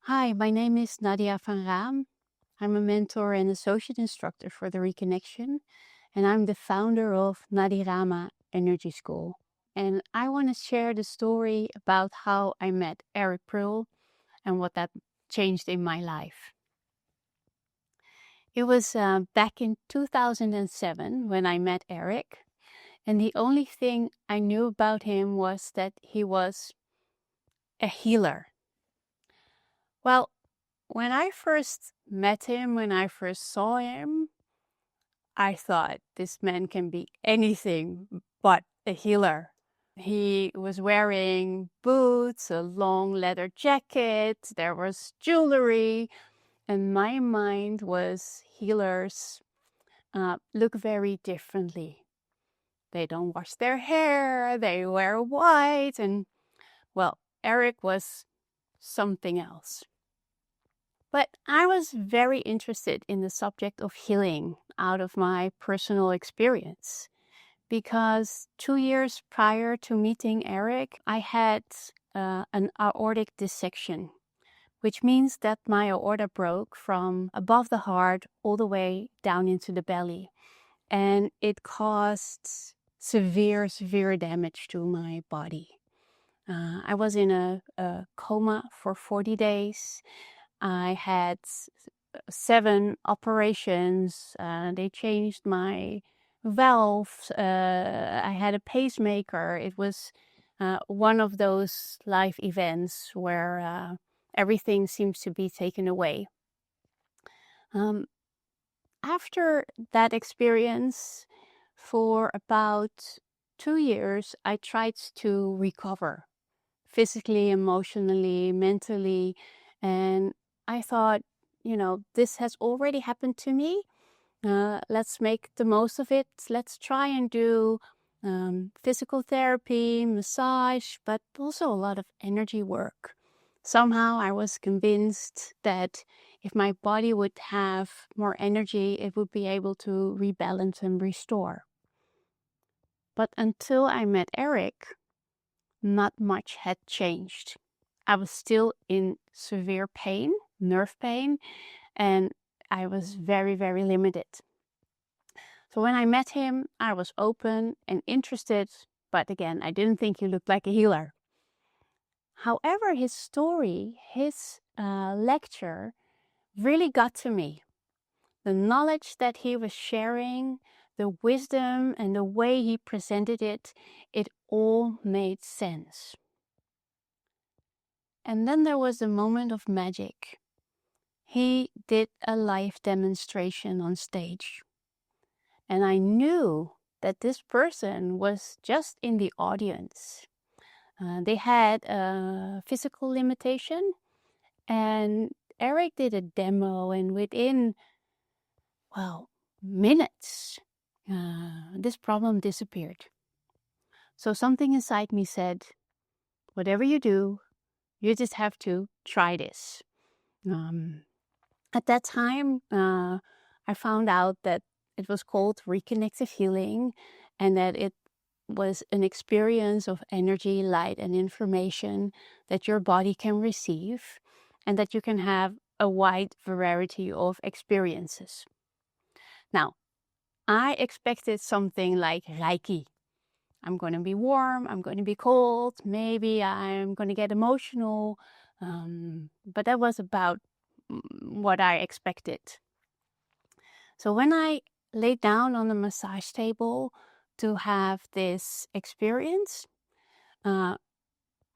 Hi, my name is Nadia van Raam. I'm a mentor and associate instructor for the Reconnection, and I'm the founder of NRGY School. And I want to share the story about how I met Eric Pearl and what that changed in my life. It was back in 2007 when I met Eric, and the only thing I knew about him was that he was a healer. Well, when I first met him, when I first saw him, I thought this man can be anything but a healer. He was wearing boots, a long leather jacket, there was jewelry, and my mind was healers look very differently. They don't wash their hair, they wear white, and well, Eric was something else. But I was very interested in the subject of healing out of my personal experience because 2 years prior to meeting Eric, I had an aortic dissection, which means that my aorta broke from above the heart all the way down into the belly. And it caused severe damage to my body. I was in a coma for 40 days. I had 7 operations. They changed my valves. I had a pacemaker. It was one of those life events where everything seems to be taken away. After that experience, for about 2 years, I tried to recover physically, emotionally, mentally, and I thought, this has already happened to me. Let's make the most of it. Let's try and do physical therapy, massage, but also a lot of energy work. Somehow I was convinced that if my body would have more energy, it would be able to rebalance and restore. But until I met Eric, not much had changed. I was still in severe pain, nerve pain, and I was very, very limited. So when I met him, I was open and interested, but again, I didn't think he looked like a healer. However, his story, his lecture really got to me. The knowledge that he was sharing, the wisdom and the way he presented it, it all made sense. And then there was a moment of magic. He did a live demonstration on stage. And I knew that this person was just in the audience. They had a physical limitation, and Eric did a demo, and within, minutes, this problem disappeared. So something inside me said, whatever you do, you just have to try this. At that time, I found out that it was called Reconnective Healing, and that it was an experience of energy, light, and information that your body can receive, and that you can have a wide variety of experiences. Now, I expected something like Reiki. I'm going to be warm, I'm going to be cold, maybe I'm going to get emotional, but that was about what I expected. So when I laid down on the massage table to have this experience, I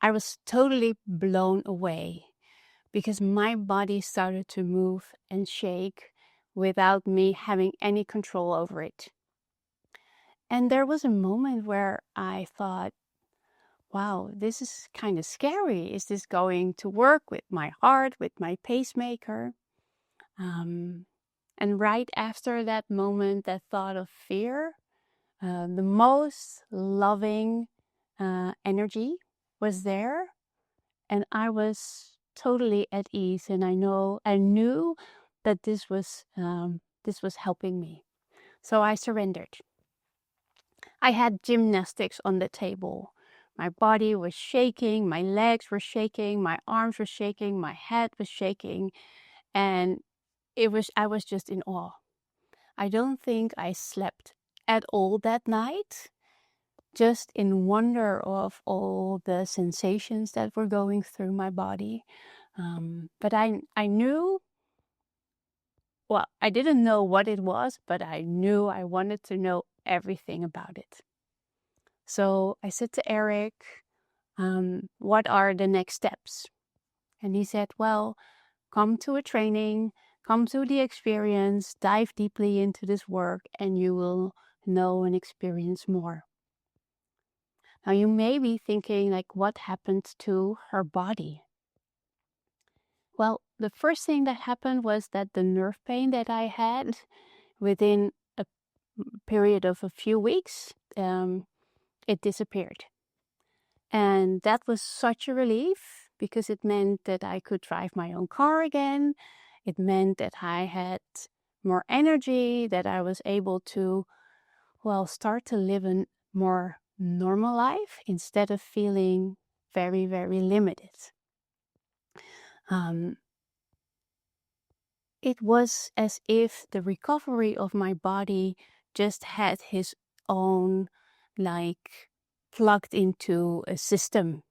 was totally blown away because my body started to move and shake without me having any control over it. And there was a moment where I thought, wow, this is kind of scary. Is this going to work with my heart, with my pacemaker? And right after that moment, that thought of fear, the most loving energy was there, and I was totally at ease. And I knew that this was helping me. So I surrendered. I had gymnastics on the table. My body was shaking, my legs were shaking, my arms were shaking, my head was shaking, and I was just in awe. I don't think I slept at all that night, just in wonder of all the sensations that were going through my body. But I knew, well, I didn't know what it was, but I knew I wanted to know everything about it. So I said to Eric, what are the next steps? And he said, well, come to a training, come to the experience, dive deeply into this work, and you will know and experience more. Now you may be thinking, like, what happened to her body? Well, the first thing that happened was that the nerve pain that I had within a period of a few weeks, it disappeared. And that was such a relief, because it meant that I could drive my own car again. It meant that I had more energy, that I was able to, well, start to live a more normal life instead of feeling very, very limited. It was as if the recovery of my body just had his own, like, plugged into a system.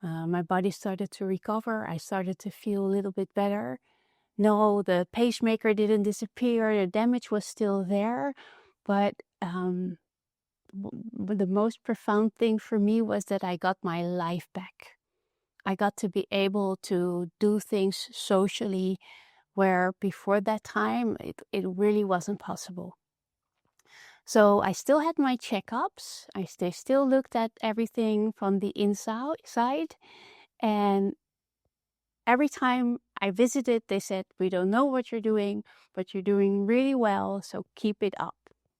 My body started to recover. I started to feel a little bit better. No, the pacemaker didn't disappear. The damage was still there. But the most profound thing for me was that I got my life back. I got to be able to do things socially where before that time, it really wasn't possible. So I still had my checkups. They still looked at everything from the inside. And every time I visited, they said, we don't know what you're doing, but you're doing really well, so keep it up.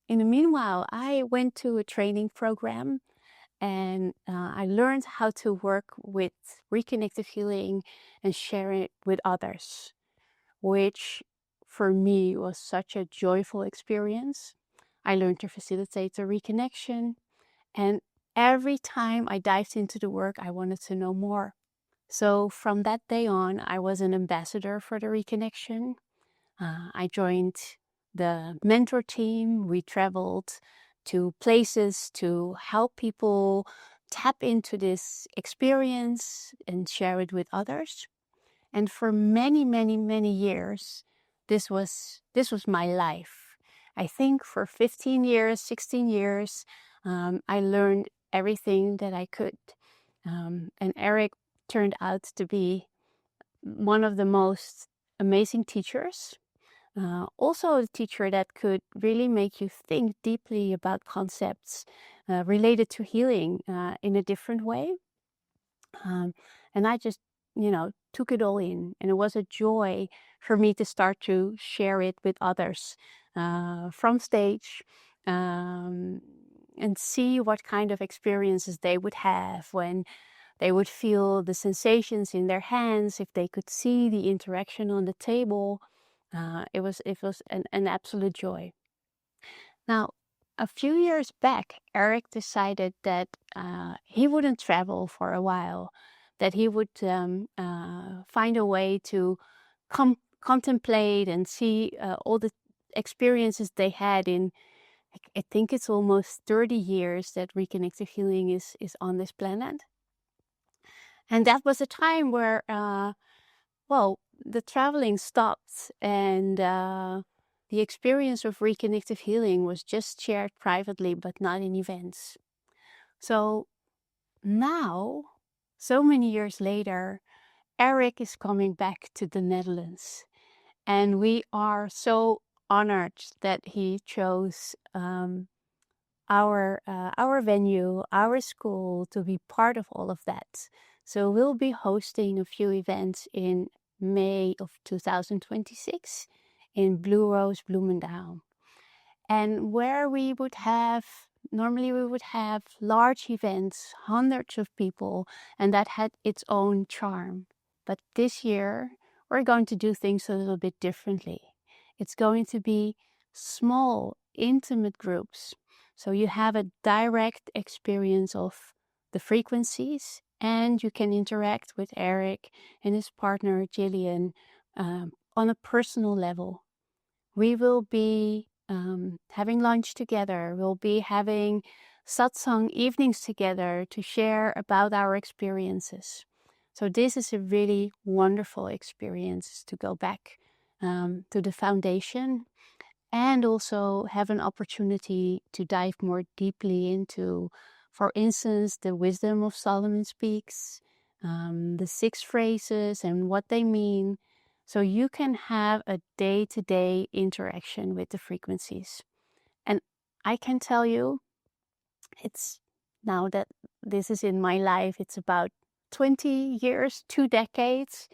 In the meanwhile, I went to a training program, and I learned how to work with reconnective healing and share it with others, which for me was such a joyful experience. I learned to facilitate the reconnection, and every time I dived into the work, I wanted to know more. So from that day on, I was an ambassador for the reconnection. I joined the mentor team. We traveled to places to help people tap into this experience and share it with others. And for many, many, many years, this was my life. I think for 15 years, 16 years, I learned everything that I could. And Eric turned out to be one of the most amazing teachers. Also a teacher that could really make you think deeply about concepts related to healing in a different way. And I just, took it all in. And it was a joy for me to start to share it with others from stage, and see what kind of experiences they would have when they would feel the sensations in their hands, if they could see the interaction on the table. It was an absolute joy. Now, a few years back, Eric decided that he wouldn't travel for a while, that he would find a way to contemplate and see all the experiences they had in, I think it's almost 30 years that reconnective healing is on this planet. And that was a time where, the traveling stopped, and the experience of reconnective healing was just shared privately, but not in events. So now, so many years later, Eric is coming back to the Netherlands. And we are so honored that he chose our venue, our school, to be part of all of that. So we'll be hosting a few events in May of 2026 in Blue Rose, Bloemendaal. And where normally we would have large events, hundreds of people, and that had its own charm. But this year, we're going to do things a little bit differently. It's going to be small, intimate groups. So you have a direct experience of the frequencies, and you can interact with Eric and his partner Gillian on a personal level. We will be having lunch together. We'll be having satsang evenings together to share about our experiences. So this is a really wonderful experience to go back to the foundation, and also have an opportunity to dive more deeply into, for instance, the wisdom of Solomon speaks, the 6 phrases and what they mean. So you can have a day-to-day interaction with the frequencies. And I can tell you, it's now that this is in my life, it's about 20 years, 2 decades.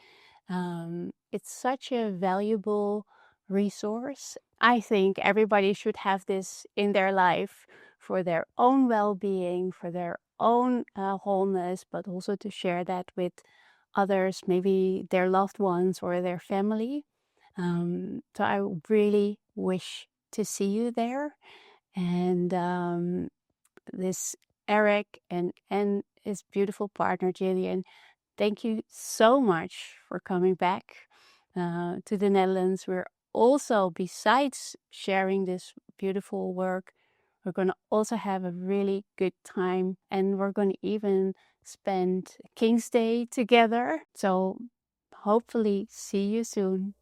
It's such a valuable resource. I think everybody should have this in their life for their own well-being, for their own wholeness, but also to share that with others, maybe their loved ones or their family. So I really wish to see you there. And this Eric and his beautiful partner Gillian, thank you so much for coming back to the Netherlands. We're also, besides sharing this beautiful work, we're going to also have a really good time, and we're going to even spend King's Day together. So hopefully see you soon.